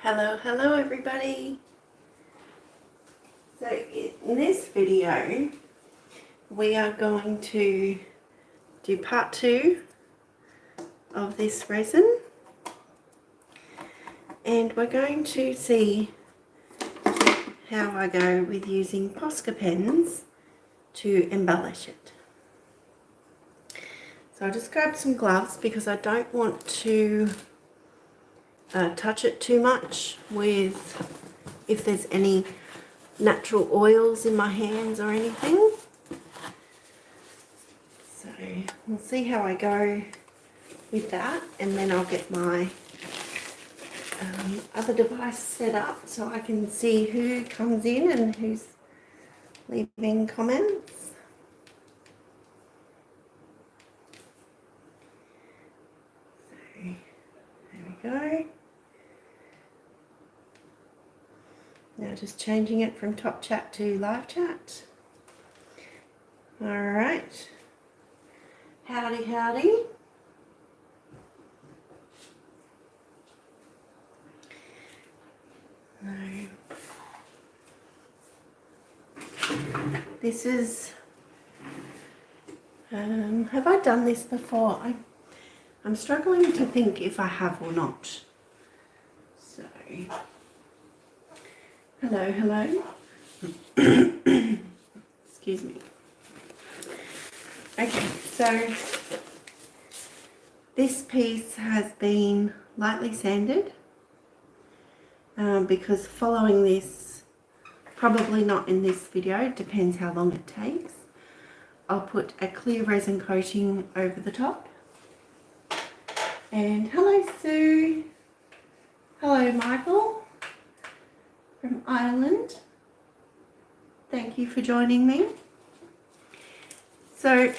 Hello everybody. So in this video we are going to do part 2 of this resin, and we're going to see how I go with using POSCA pens to embellish it. So I just grabbed some gloves because I don't want to touch it too much with if there's any natural oils in my hands or anything. So we'll see how I go with that, and then I'll get my other device set up so I can see who comes in and who's leaving comments. So there we go. Now just changing it from top chat to live chat. Alright. Howdy, howdy. This is, have I done this before? I'm struggling to think if I have or not. So, hello. Excuse me. Okay, so this piece has been lightly sanded because following this, probably not in this video, it depends how long it takes, I'll put a clear resin coating over the top. And hello Sue, hello Michael from Ireland, thank you for joining me. So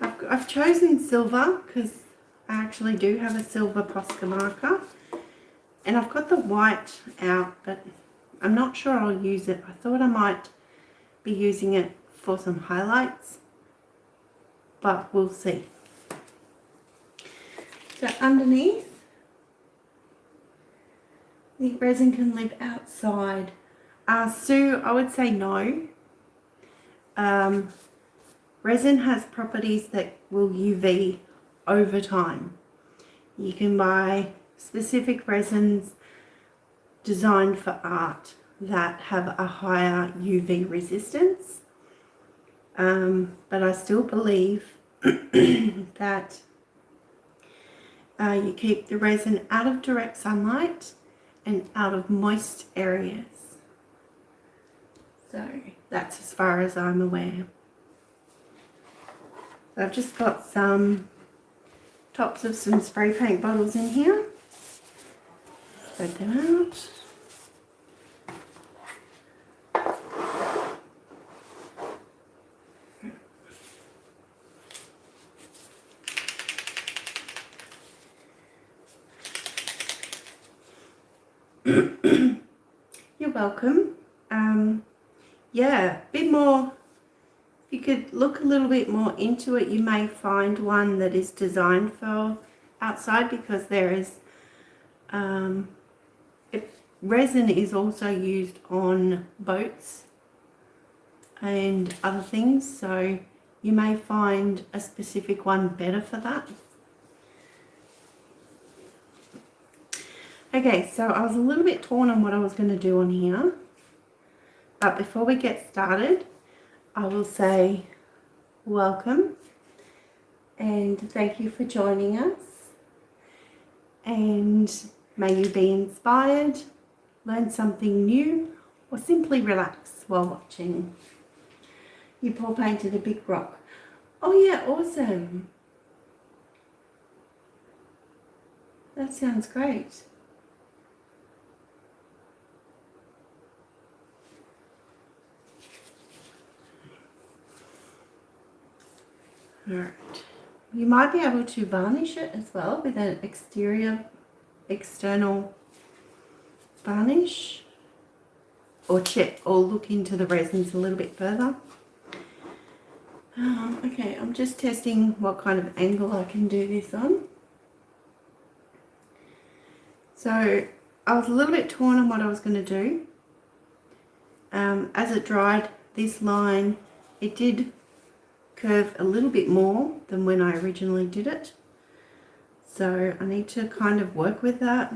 I've chosen silver because I actually do have a silver POSCA marker, and I've got the white out, but I'm not sure I'll use it. I thought I might be using it for some highlights, but we'll see. So underneath, the resin can live outside. Sue, I would say no. Resin has properties that will UV over time. You can buy specific resins designed for art that have a higher UV resistance, but I still believe that you keep the resin out of direct sunlight and out of moist areas. So that's as far as I'm aware. I've just got some tops of some spray paint bottles in here. Spread them out. You're welcome. Yeah, a bit more. If you could look a little bit more into it, you may find one that is designed for outside, because there is resin is also used on boats and other things, so you may find a specific one better for that. Okay, so I was a little bit torn on what I was going to do on here, but before we get started, I will say welcome and thank you for joining us, and may you be inspired, learn something new, or simply relax while watching. You Paul painted a big rock. Oh yeah, awesome. That sounds great. Alright, you might be able to varnish it as well with an external varnish, or check or look into the resins a little bit further. Okay, I'm just testing what kind of angle I can do this on. So I was a little bit torn on what I was going to do. As it dried, this line, it did curve a little bit more than when I originally did it. So I need to kind of work with that.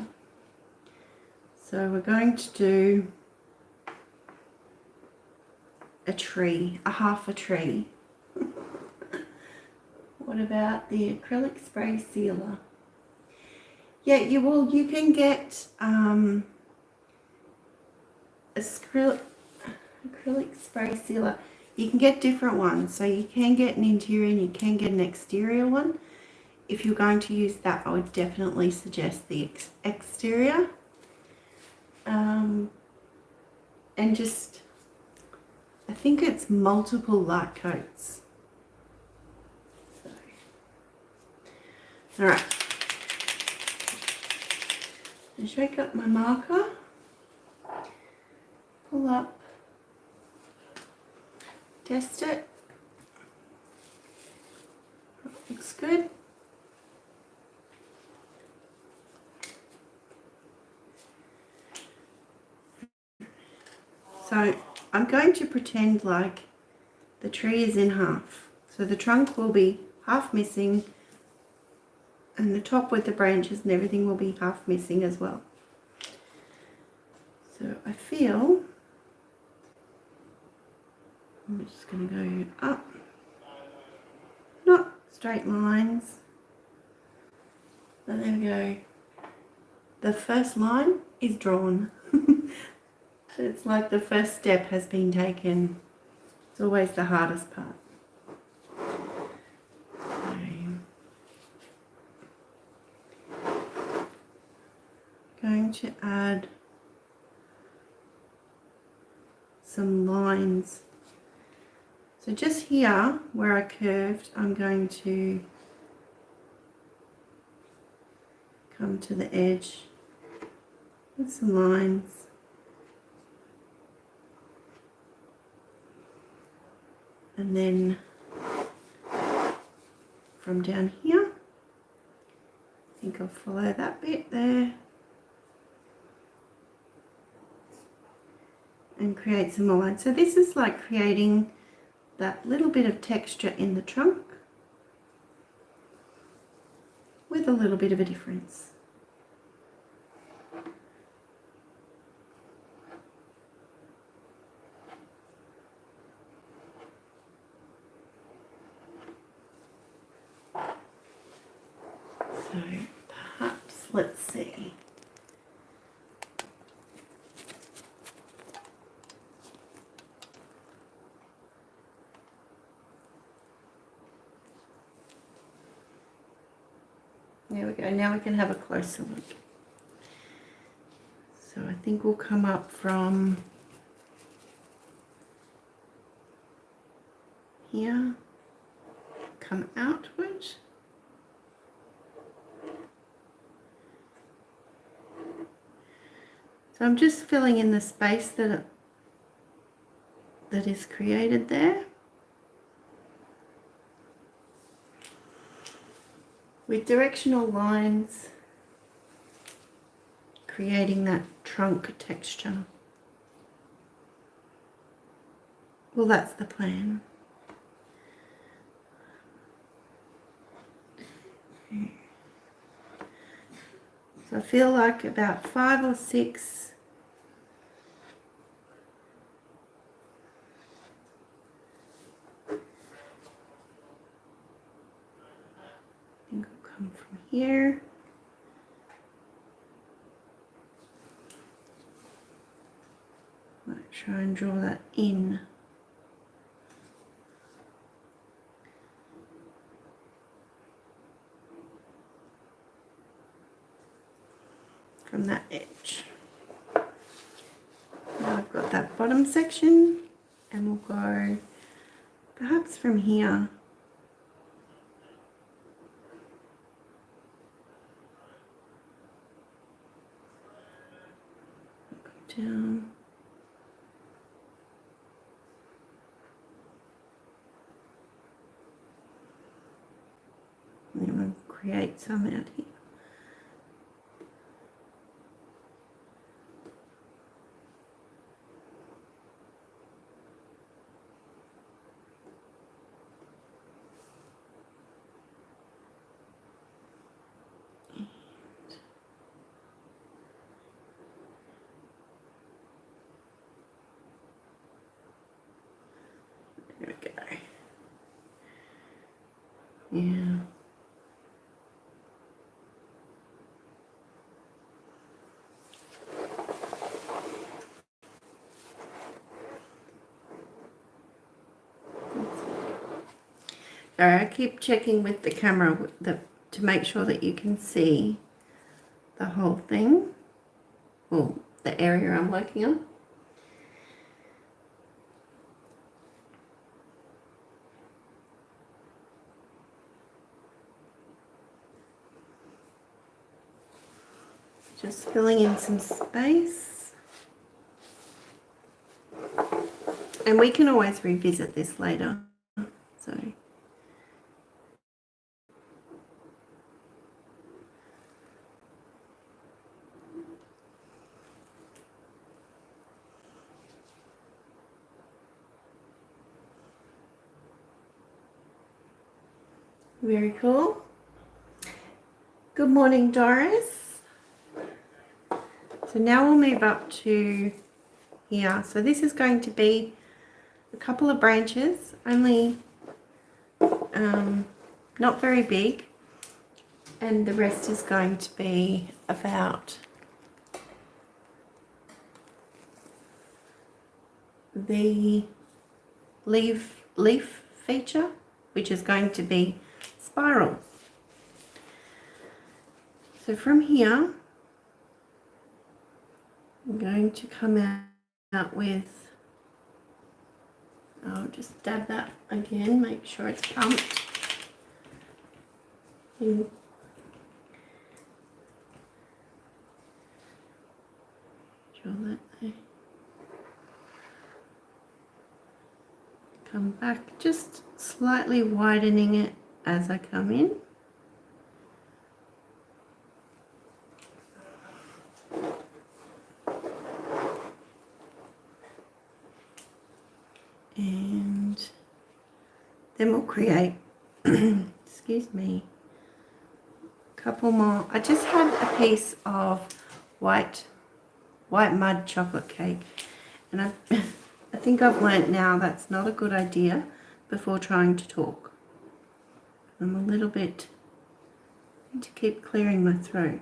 So we're going to do a tree, a half a tree. What about the acrylic spray sealer? Yeah, you can get acrylic spray sealer. You can get different ones. So you can get an interior and you can get an exterior one. If you're going to use that, I would definitely suggest the exterior. And just, I think it's multiple light coats. So, all right. I shake up my marker, pull up, test it. Looks good. So I'm going to pretend like the tree is in half. So the trunk will be half missing and the top with the branches and everything will be half missing as well. So I feel I'm just going to go up, not straight lines. And there we go. The first line is drawn. It's like the first step has been taken. It's always the hardest part. Going to add some lines. So just here where I curved, I'm going to come to the edge with some lines. And then from down here, I think I'll follow that bit there and create some more lines. So this is like creating that little bit of texture in the trunk with a little bit of a difference. So perhaps, let's see. There we go. Now we can have a closer look. So I think we'll come up from here, come outward. So I'm just filling in the space that is created there with directional lines, creating that trunk texture. Well, that's the plan. Okay. So I feel like about 5 or 6 from here. Might try and draw that in. From that edge. Now I've got that bottom section and we'll go perhaps from here. Down. And then we'll create some out here. Yeah. Sorry, I keep checking with the camera to make sure that you can see the whole thing, or the area I'm working on. Just filling in some space. And we can always revisit this later. So very cool. Good morning, Doris. So now we'll move up to here. So this is going to be a couple of branches, only not very big, and the rest is going to be about the leaf feature, which is going to be spirals. So from here, I'm going to come out with, I'll just dab that again, make sure it's pumped. And draw that there. Come back, just slightly widening it as I come in. And then we'll create, excuse me, a couple more. I just had a piece of white mud chocolate cake, and I think I've learnt now that's not a good idea before trying to talk. I'm a little bit, I need to keep clearing my throat.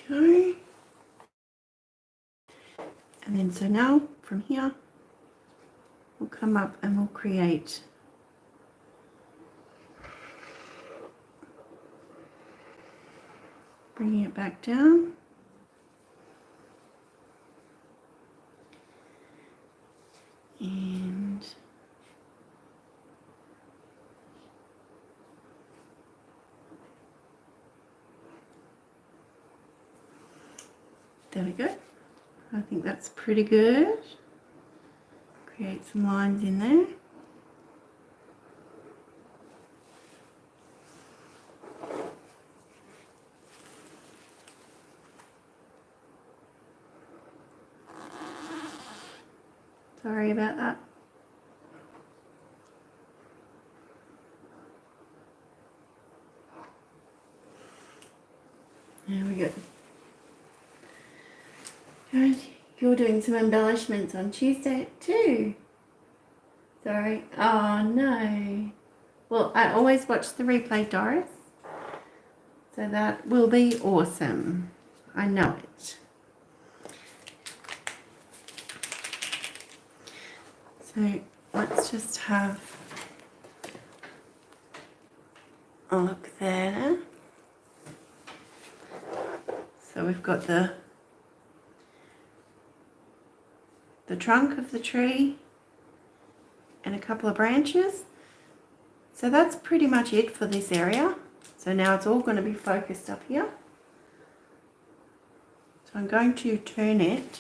Okay, and then so now from here we'll come up and we'll create bringing it back down, and there we go. I think that's pretty good. Create some lines in there. Sorry about that. There we go. Good. You're doing some embellishments on Tuesday too. Sorry. Oh no. Well, I always watch the replay, Doris. So that will be awesome. I know it. So let's just have a look there. So we've got the trunk of the tree and a couple of branches. So that's pretty much it for this area. So now it's all going to be focused up here. So I'm going to turn it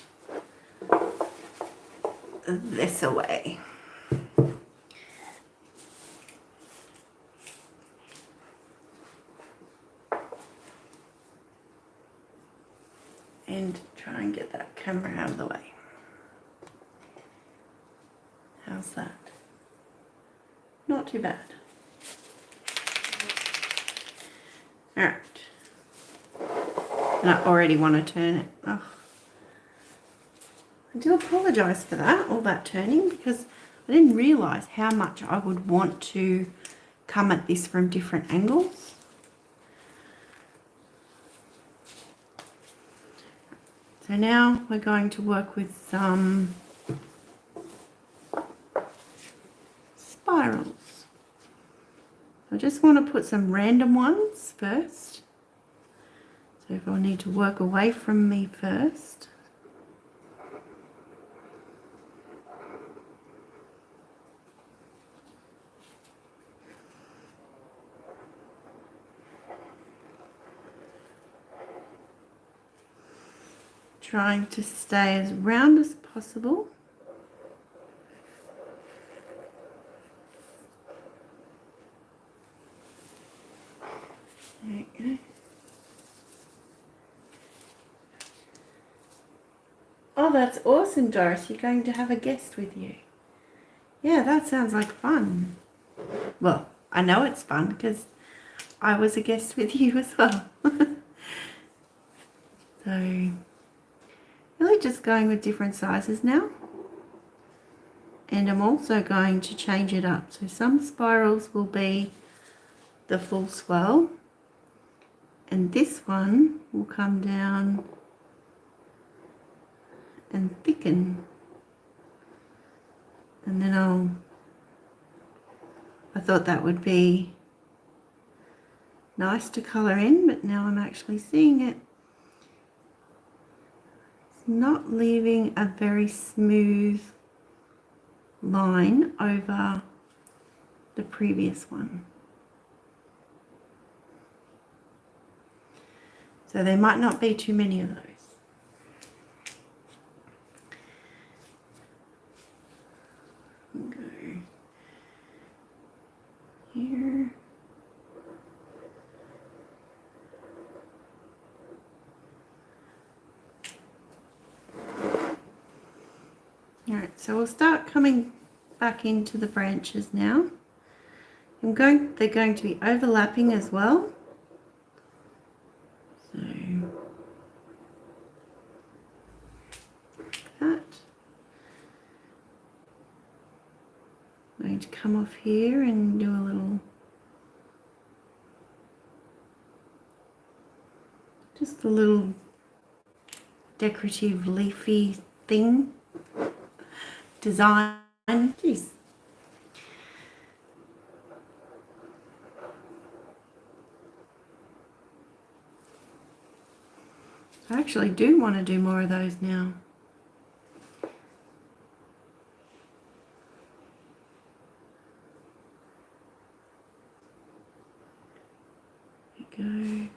this away. and try and get that camera out of the way. How's that? Not too bad. Alright. And I already want to turn it. Oh. I do apologise for that, all that turning, because I didn't realise how much I would want to come at this from different angles. So now we're going to work with some spirals. I just want to put some random ones first. So if I need to work away from me first. Trying to stay as round as possible. There you go. Oh, that's awesome, Doris. You're going to have a guest with you. Yeah, that sounds like fun. Well, I know it's fun because I was a guest with you as well. So, really just going with different sizes now. And I'm also going to change it up. So some spirals will be the full swell. And this one will come down and thicken. And then I thought that would be nice to colour in, but now I'm actually seeing it. It's not leaving a very smooth line over the previous one. So there might not be too many of those. Go here. Alright, so we'll start coming back into the branches now. They're going to be overlapping as well. So that. I'm going to come off here and do a little, just a little decorative leafy thing, design. Jeez. I actually do want to do more of those now. There we go.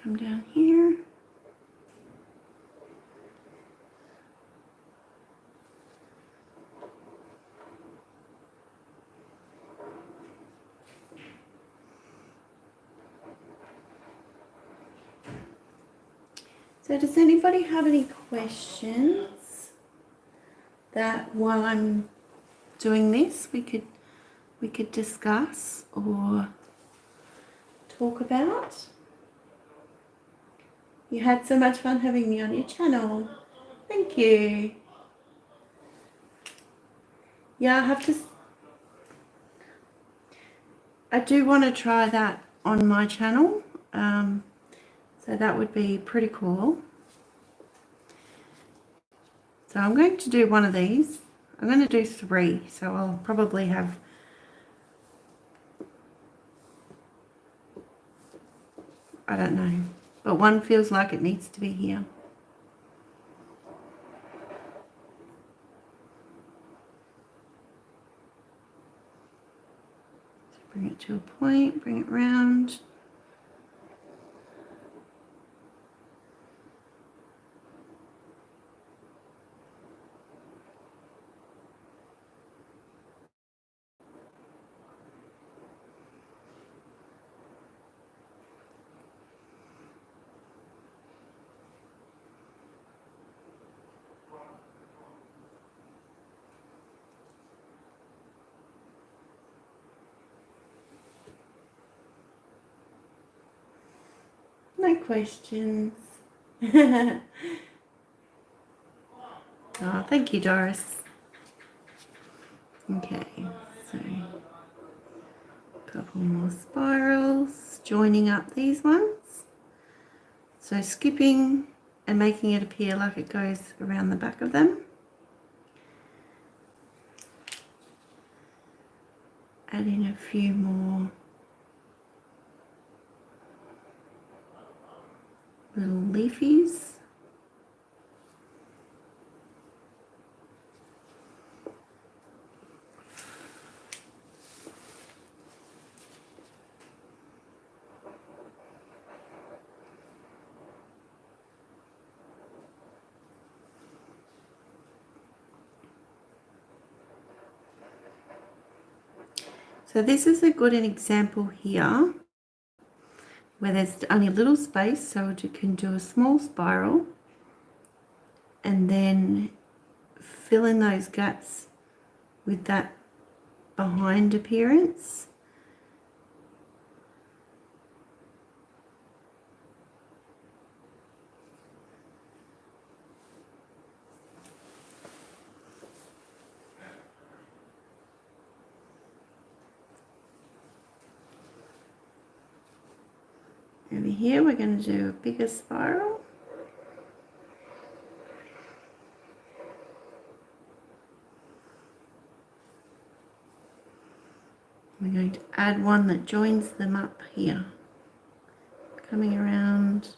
Come down here. So does anybody have any questions that while I'm doing this we could discuss or talk about? You had so much fun having me on your channel. Thank you. Yeah, I do want to try that on my channel. So that would be pretty cool. So I'm going to do one of these. I'm going to do 3. So I'll probably have I don't know. But one feels like it needs to be here. Bring it to a point, bring it round. No questions. Oh, thank you, Doris. Okay, so a couple more spirals, joining up these ones. So skipping and making it appear like it goes around the back of them. Add in a few more little leafies. So this is a good example here where there's only a little space, so you can do a small spiral and then fill in those gaps with that behind appearance. Over here we're going to do a bigger spiral. We're going to add one that joins them up here, coming around.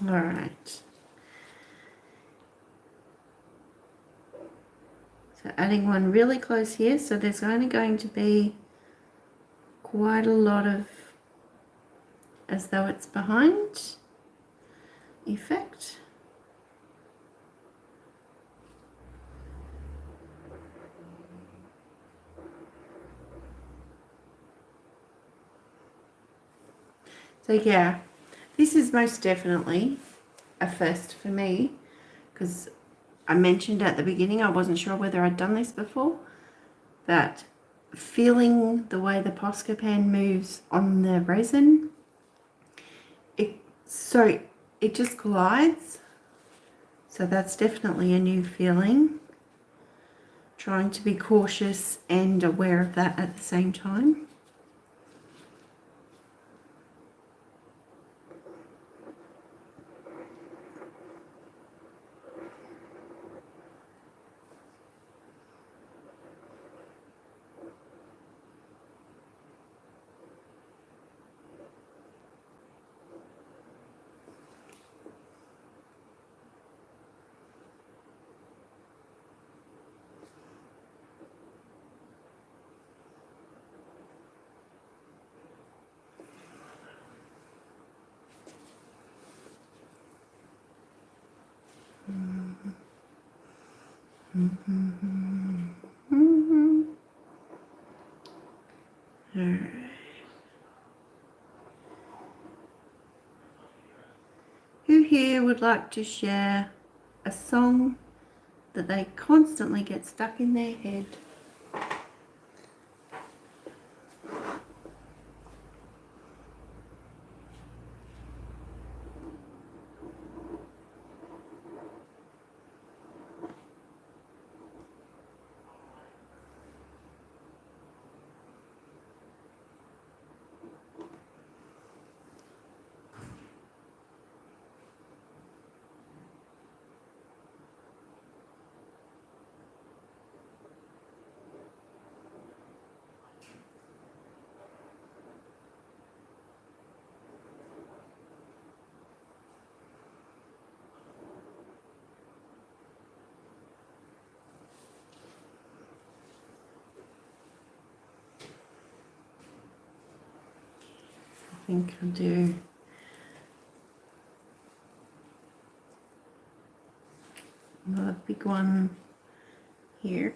All right. So adding one really close here, so there's only going to be quite a lot of, as though it's behind effect. So yeah, this is most definitely a first for me, because I mentioned at the beginning I wasn't sure whether I'd done this before, that feeling the way the POSCA pan moves on the resin, it just glides. So that's definitely a new feeling. Trying to be cautious and aware of that at the same time. All right. Who here would like to share a song that they constantly get stuck in their head? think I'll do another big one here.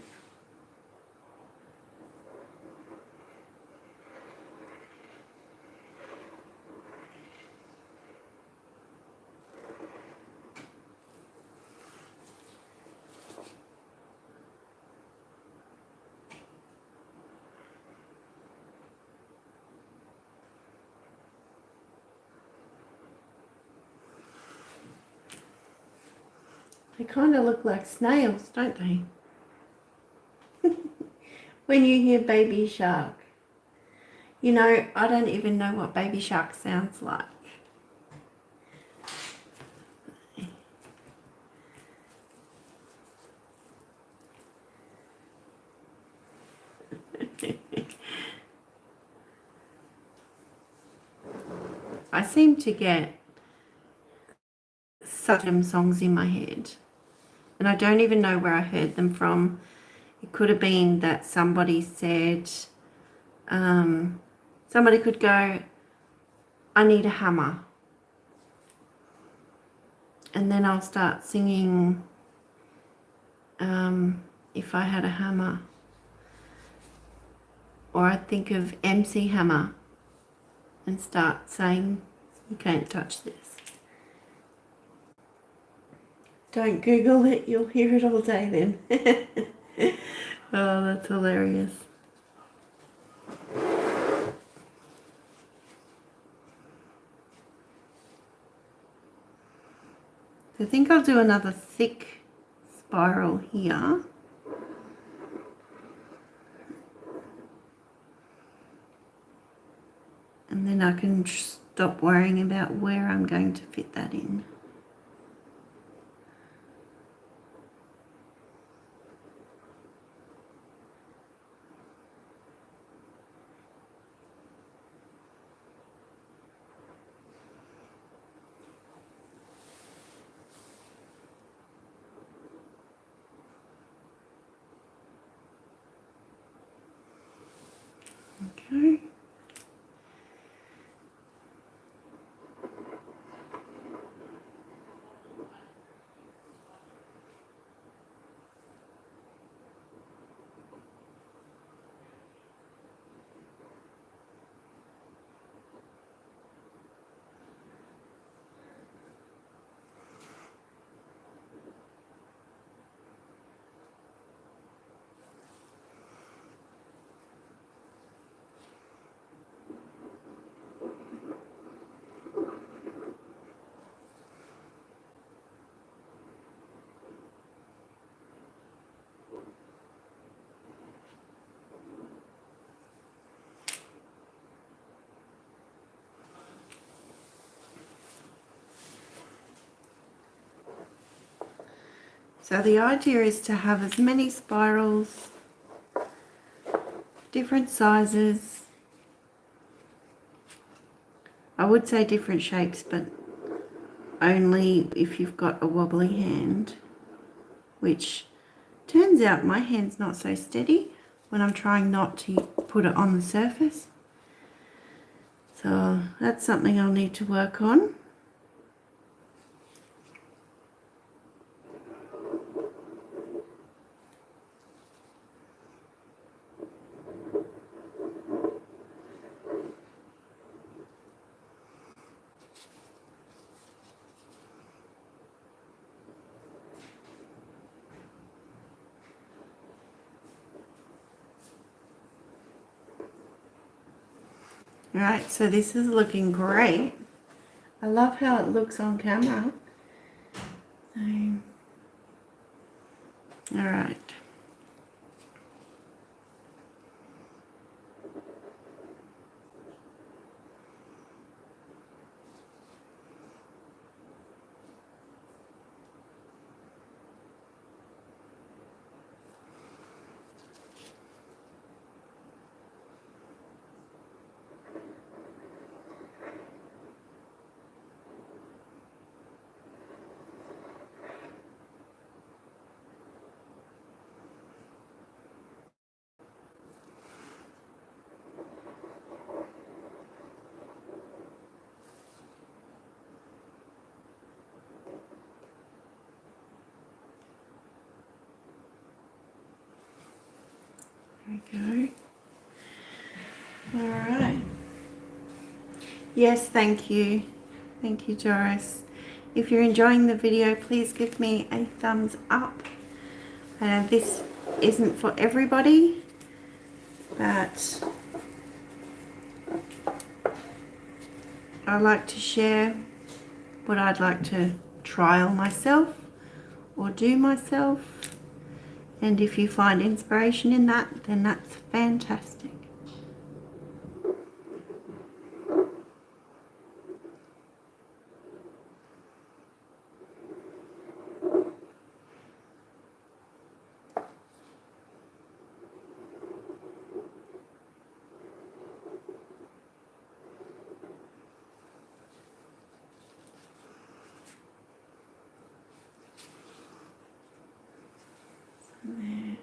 They kind of look like snails, don't they? When you hear baby shark. You know, I don't even know what baby shark sounds like. I seem to get such songs in my head, and I don't even know where I heard them from. It could have been that somebody said, somebody could go, I need a hammer. And then I'll start singing, If I Had a Hammer. Or I think of MC Hammer and start saying, you can't touch this. Don't Google it, you'll hear it all day then. Oh, that's hilarious. I think I'll do another thick spiral here. And then I can stop worrying about where I'm going to fit that in. Okay. So the idea is to have as many spirals, different sizes. I would say different shapes, but only if you've got a wobbly hand, which turns out my hand's not so steady when I'm trying not to put it on the surface. So that's something I'll need to work on. Alright, so this is looking great. I love how it looks on camera. Alright. There we go. Alright. Yes, thank you. Thank you, Doris. If you're enjoying the video, please give me a thumbs up. This isn't for everybody, but I like to share what I'd like to trial myself or do myself. And if you find inspiration in that, then that's fantastic. There.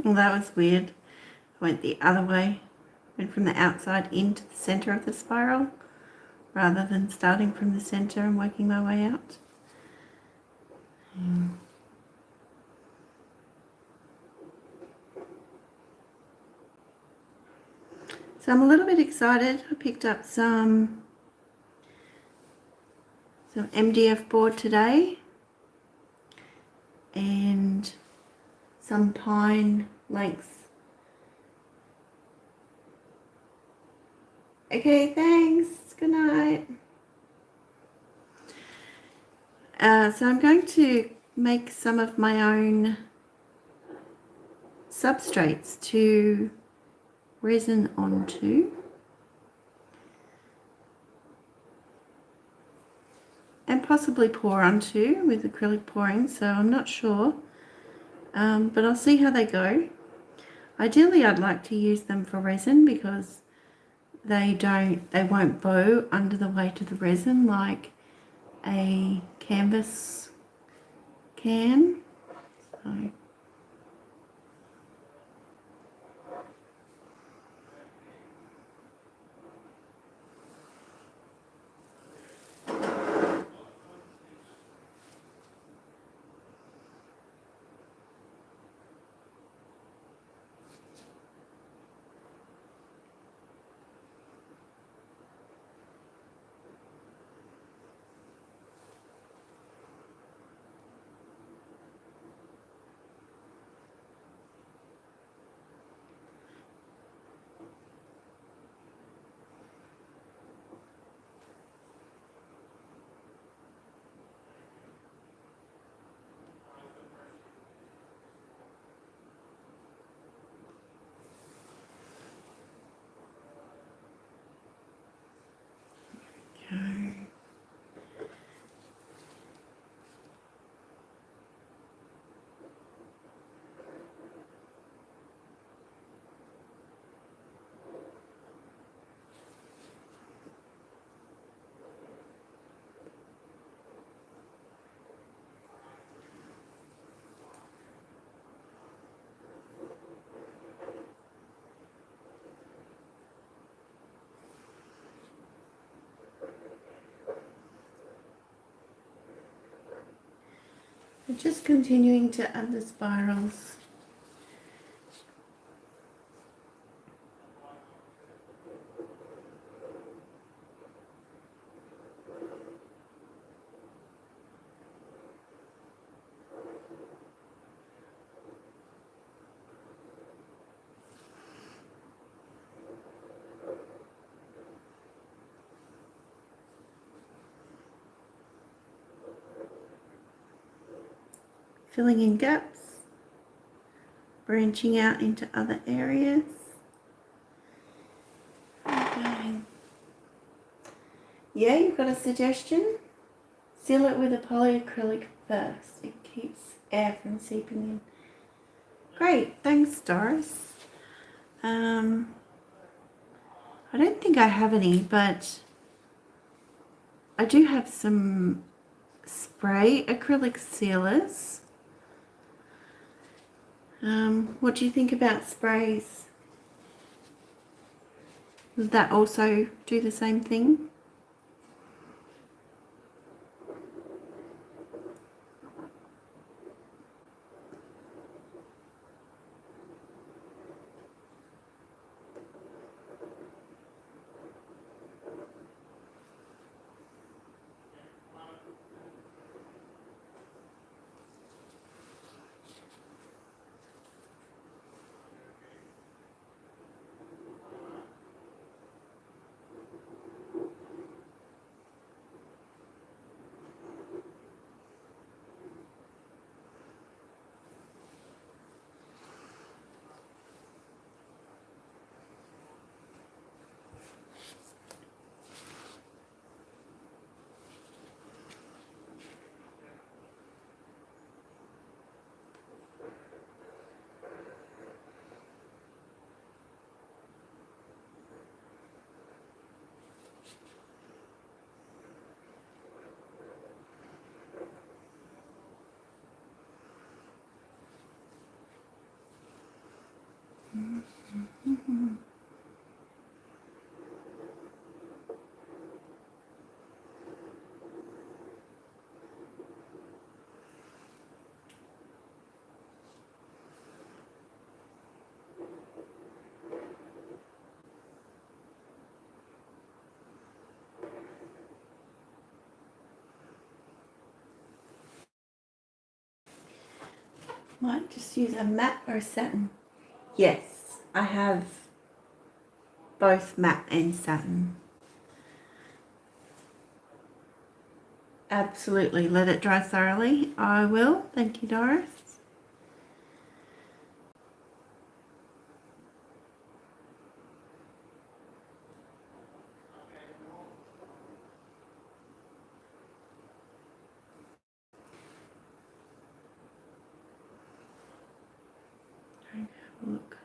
Well, that was weird. I went the other way. Went from the outside into the center of the spiral rather than starting from the center and working my way out. So I'm a little bit excited. I picked up some MDF board today and some pine lengths. Okay, thanks. Good night. So I'm going to make some of my own substrates to resin onto. And possibly pour onto with acrylic pouring, so I'm not sure. But I'll see how they go. Ideally, I'd like to use them for resin because they won't bow under the weight of the resin like a canvas can. So just continuing to add the spirals. Filling in gaps, branching out into other areas. Okay. Yeah, you've got a suggestion? Seal it with a polyacrylic first. It keeps air from seeping in. Great, thanks Doris. I don't think I have any, but I do have some spray acrylic sealers. What do you think about sprays? Does that also do the same thing? Might just use a matte or a satin. Yes, I have both matte and satin. Absolutely, let it dry thoroughly. I will. Thank you, Doris. Look.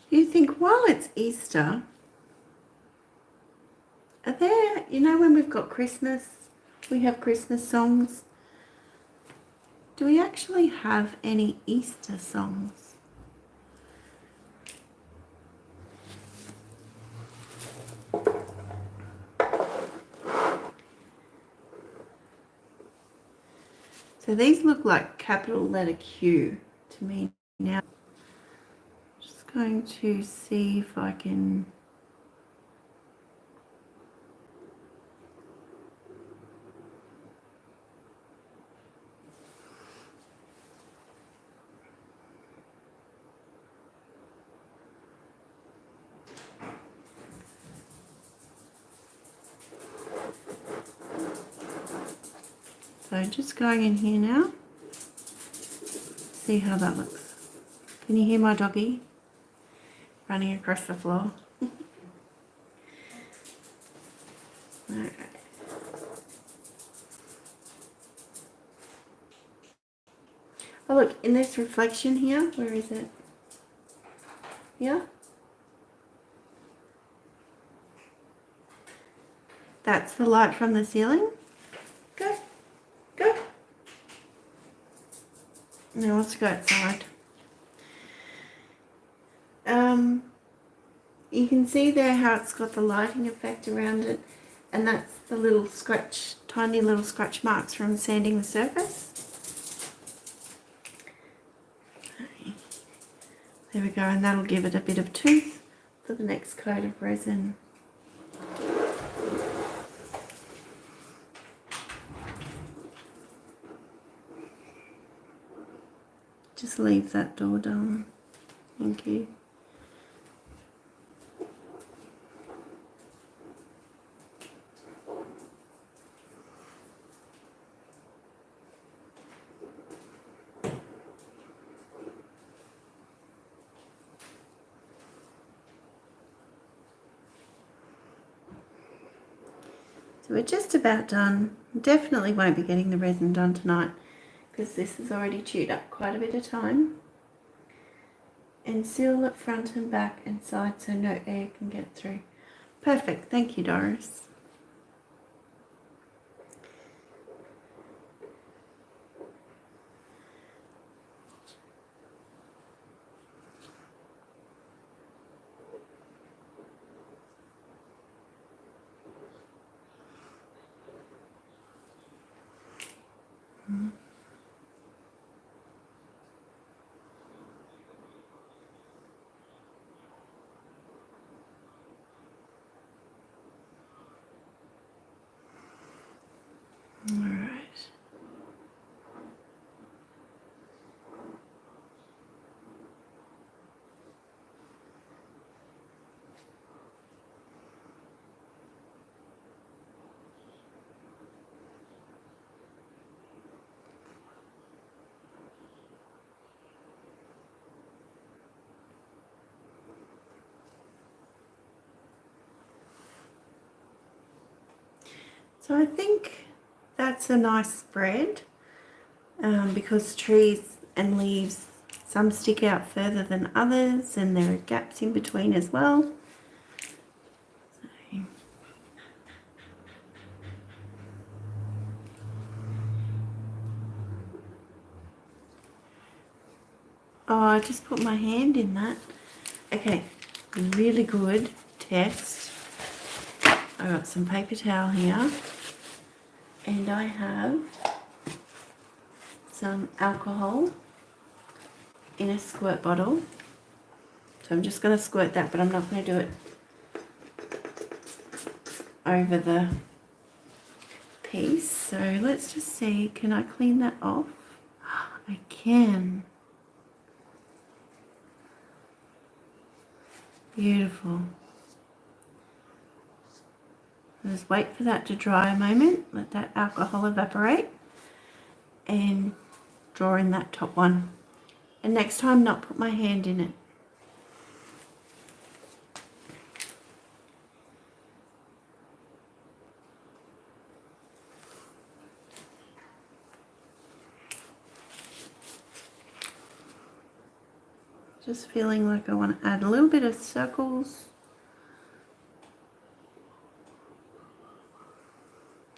You think while it's Easter, are there, you know, when we've got Christmas, we have Christmas songs. Do we actually have any Easter songs? So these look like capital letter Q to me now. Just going to see if I can. So just going in here now, see how that looks. Can you hear my doggy running across the floor? Alright. Oh look, in this reflection here, where is it? Here? That's the light from the ceiling. Go. Go. Now let's go outside. You can see there how it's got the lighting effect around it, and that's the little scratch, tiny little scratch marks from sanding the surface. There we go, and that'll give it a bit of tooth for the next coat of resin. Just leave that door down. Thank you. So we're just about done. Definitely won't be getting the resin done tonight because this is already chewed up quite a bit of time. And seal it front and back and side so no air can get through. Perfect, thank you, Doris. So I think that's a nice spread because trees and leaves, some stick out further than others and there are gaps in between as well. Oh, I just put my hand in that. Okay, really good test. I got some paper towel here and I have some alcohol in a squirt bottle. So I'm just going to squirt that, but I'm not going to do it over the piece. So let's just see, can I clean that off? I can. Beautiful. Just wait for that to dry a moment, let that alcohol evaporate and draw in that top one. And next time not put my hand in it. Just feeling like I want to add a little bit of circles.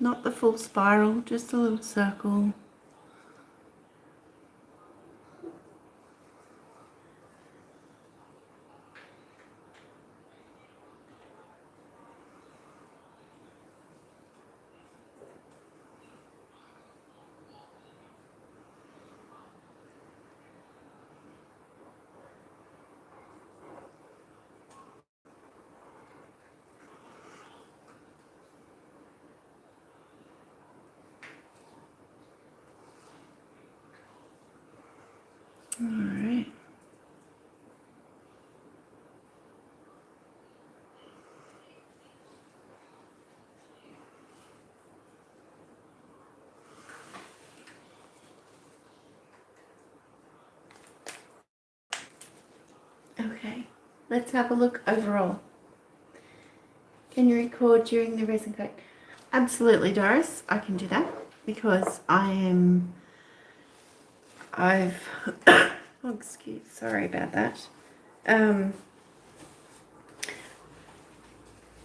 Not the full spiral, just a little circle. All right. Okay, let's have a look overall. Can you record during the resin coat? Absolutely, Doris, I can do that because I've oh, sorry about that.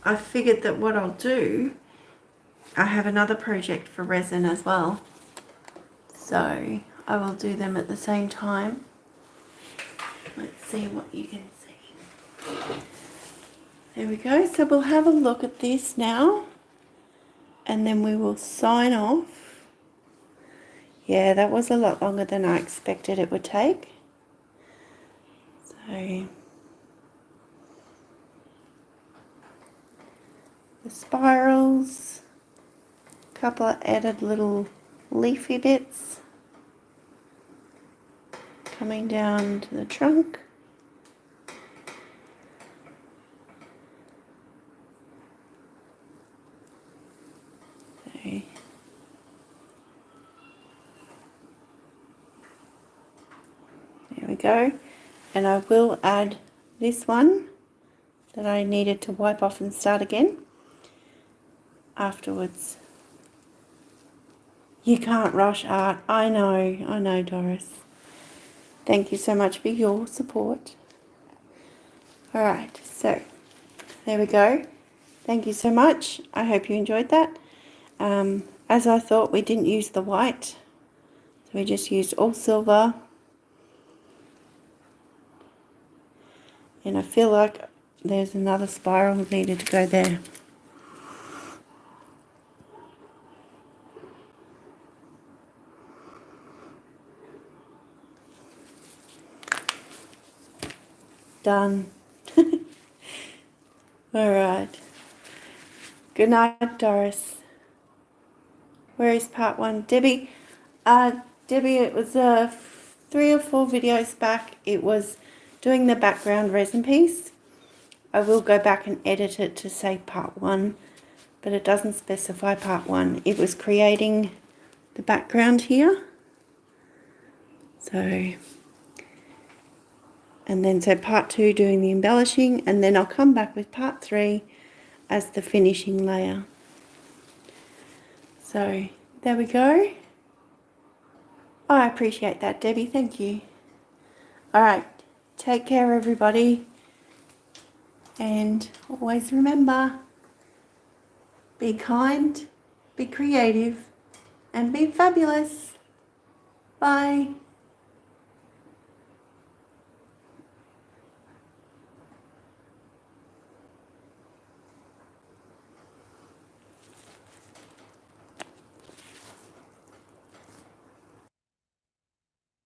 I figured that what I'll do, I have another project for resin as well, so I will do them at the same time. Let's see what you can see. There we go. So we'll have a look at this now and then we will sign off. Yeah, that was a lot longer than I expected it would take. So the spirals, a couple of added little leafy bits coming down to the trunk. There we go. And I will add this one that I needed to wipe off and start again. afterwards. You can't rush art. I know, Doris. Thank you so much for your support. Alright, so there we go. Thank you so much. I hope you enjoyed that. As I thought, we didn't use the white, so we just used all silver. And I feel like there's another spiral that needed to go there. Done. Alright. Good night, Doris. Where is part 1? Debbie, it was 3 or 4 videos back. It was doing the background resin piece. I will go back and edit it to say part 1, but it doesn't specify part 1. It was creating the background here. So, and then so part 2 doing the embellishing, and then I'll come back with part 3 as the finishing layer. So there we go. I appreciate that, Debbie. Thank you. All right. Take care, everybody. And always remember, be kind, be creative, and be fabulous. Bye.